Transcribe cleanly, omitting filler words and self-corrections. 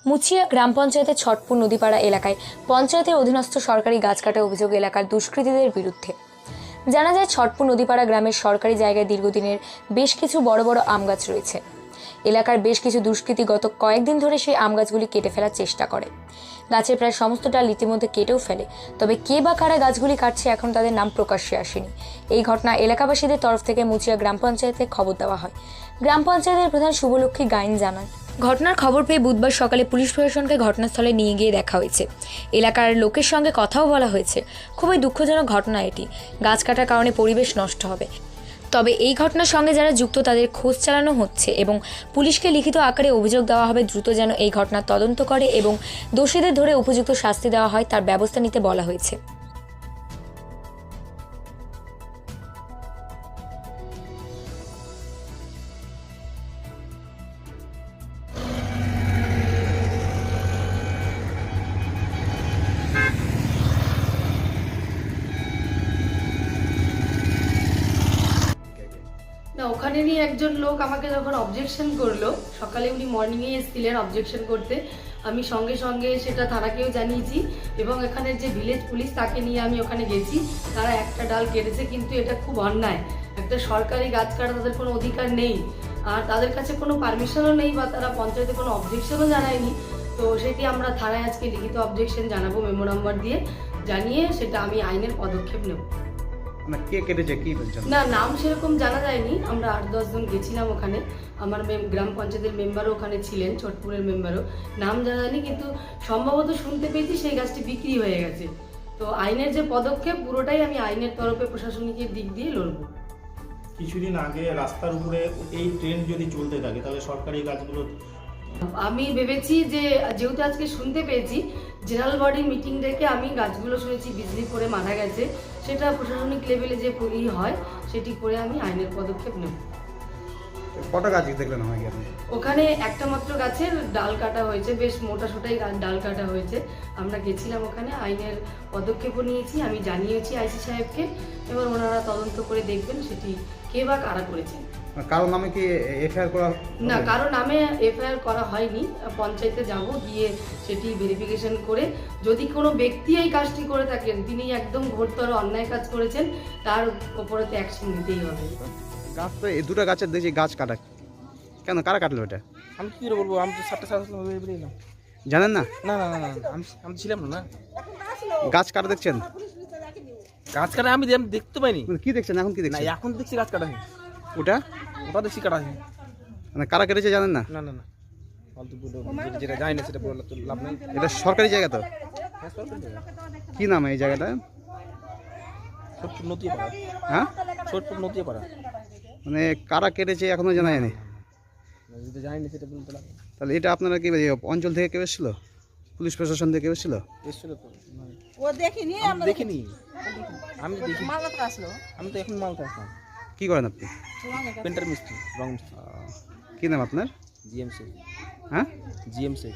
মুচিয়া গ্রাম পঞ্চায়েতের ছটপুর নদীপাড়া এলাকায় পঞ্চায়েতের অধীনস্থ সরকারি গাছ কাটা অভিযোগ এলাকার দুষ্কৃতীদের বিরুদ্ধে। জানা যায়, ছটপুর নদীপাড়া গ্রামের সরকারি জায়গায় দীর্ঘদিনের বেশ কিছু বড় বড় আম গাছ রয়েছে। এলাকার বেশ কিছু দুষ্কৃতী গত কয়েকদিন ধরে সেই আম গাছগুলি কেটে ফেলার চেষ্টা করে। গাছের প্রায় সমস্ত ডাল ইতিমধ্যে কেটেও ফেলে, তবে কে বা কারা গাছগুলি কাটছে এখন তাদের নাম প্রকাশ্যে আসেনি। এই ঘটনা এলাকাবাসীদের তরফ থেকে মুচিয়া গ্রাম পঞ্চায়েতে খবর দেওয়া হয়। গ্রাম পঞ্চায়েতের প্রধান শুভলক্ষ্মী গাইন জানান, ঘটনার খবর পেয়ে বুধবার সকালে পুলিশ প্রশাসনকে ঘটনাস্থলে নিয়ে গিয়ে দেখা হয়েছে। এলাকার লোকের সঙ্গে কথাও বলা হয়েছে। খুবই দুঃখজনক ঘটনা এটি। গাছ কাটার কারণে পরিবেশ নষ্ট হবে, তবে এই ঘটনার সঙ্গে যারা যুক্ত তাদের খোঁজ চালানো হচ্ছে এবং পুলিশকে লিখিত আকারে অভিযোগ দেওয়া হবে দ্রুত যেন এই ঘটনার তদন্ত করে এবং দোষীদের ধরে উপযুক্ত শাস্তি দেওয়া হয় তার ব্যবস্থা নিতে বলা হয়েছে। না, ওখানেরই একজন লোক আমাকে যখন অবজেকশন করলো, সকালে উনি মর্নিংয়ে এসেছিলেন অবজেকশন করতে, আমি সঙ্গে সঙ্গে সেটা থানাকেও জানিয়েছি এবং এখানের যে ভিলেজ পুলিশ তাকে নিয়ে আমি ওখানে গেছি। তারা একটা ডাল কেটেছে, কিন্তু এটা খুব অন্যায়। একটা সরকারি গাছ কাটা তাদের কোনো অধিকার নেই, আর তাদের কাছে কোনো পারমিশনও নেই বা তারা পঞ্চায়েতে কোনো অবজেকশনও জানায়নি। তো সেটি আমরা থানায় আজকে লিখিত অবজেকশন জানাবো, মেমো নাম্বার দিয়ে জানিয়ে সেটা আমি আইনের পদক্ষেপ নেব। কে কেটেছে কি বলছেন? না, নাম সেরকম জানা যায়নি। আমরা 8-10 জন গেছিলাম ওখানে, আমার গ্রাম পঞ্চায়েতের মেম্বারও ওখানে ছিলেন, ছটপুরের মেম্বারও। নাম জানা যায়নি, কিন্তু সম্ভবত শুনতে পেয়েছি সেই গাছটি বিক্রি হয়ে গেছে। তো আইনের যে পদক্ষেপ পুরোটাই আমি আইনের তরফে প্রশাসনিকের দিক দিয়ে লড়বো। কিছুদিন আগে রাস্তার উপরে এই ট্রেন যদি চলতে থাকে তাহলে সরকারি গাছগুলো আমি ভেবেছি যে যেহেতু আজকে শুনতে পেয়েছি, জেনারেল বডি মিটিং ডেকে আমি গাছগুলো শুনেছি বিজলি পড়ে মারা গেছে, সেটা প্রশাসনিক লেভেলে যে হয় সেটি করে আমি আইনের পদক্ষেপ নেব। কটা গাছ দেখলেন আমাকে আপনি? ওখানে একটা মাত্র গাছের ডাল কাটা হয়েছে, বেশ মোটাসোটাই ডাল কাটা হয়েছে। আমরা গেছিলাম ওখানে, আইনের পদক্ষেপও নিয়েছি, আমি জানিয়েছি আইসি সাহেবকে, এবার ওনারা তদন্ত করে দেখবেন সেটি কে বা কারা করেছেন। কারো নামে কি এফআইআর করা? না, কারো নামে এফআইআর করা হয়নি। পঞ্চায়েতে যাব, গিয়ে সেটি ভেরিফিকেশন করে যদি কোনো ব্যক্তি এই কাজটি করে থাকেন, তিনি একদম ঘোরতর অন্যায় কাজ করেছেন, তার ওপরে তো অ্যাকশন নিতেই হবে। গাছ তো এই দুটো গাছের দেখছি গাছ কাটা, কেন কারা কাটলো এটা? আমি কি করে বলবো? আমি তো 7টা সাড়ে 7টা বেরিয়ে এলাম। জানেন না? না না না না, আমি ছিলাম না। গাছ কাটা দেখছেন? গাছ কাটা আমি দেখতে পাইনি। কি দেখছেন এখন? কি না, দেখছেন? এখন দেখছি গাছ কাটা হয়। ওটা ওটা দেখছি কাটা হয়। মানে কারা কেটেছে জানেন না? না না না, ফালতু যেটা জানি না সেটা বললে তো লাভ নেই। এটা সরকারি জায়গা তো? হ্যাঁ, সরকারি জায়গা। কি নাম এই জায়গাটা? ছোটপুর নদিয়া পাড়া। হ্যাঁ, ছোটপুর নদিয়া পাড়া। মানে কারা কেটেছে এখনো জানা যায়নি? যেটা জানি না সেটা বলতে লাভ নেই। তাহলে এটা আপনারা কি অঞ্চল থেকে কেউ এসেছিল? পুলিশ প্রশাসন থেকে কেউ এসেছিল? এসছিল তো? ও দেখিনি, আমি দেখিনি। আমি দেখি মালদা আসলো। আমি তো এখন মালতে আসলাম। কি করেন আপনি? পেন্টার মিস্ত্রি, রং মিস্ত্রি। কি নাম আপনার? জিএমসি। হ্যাঁ, জিএমসি।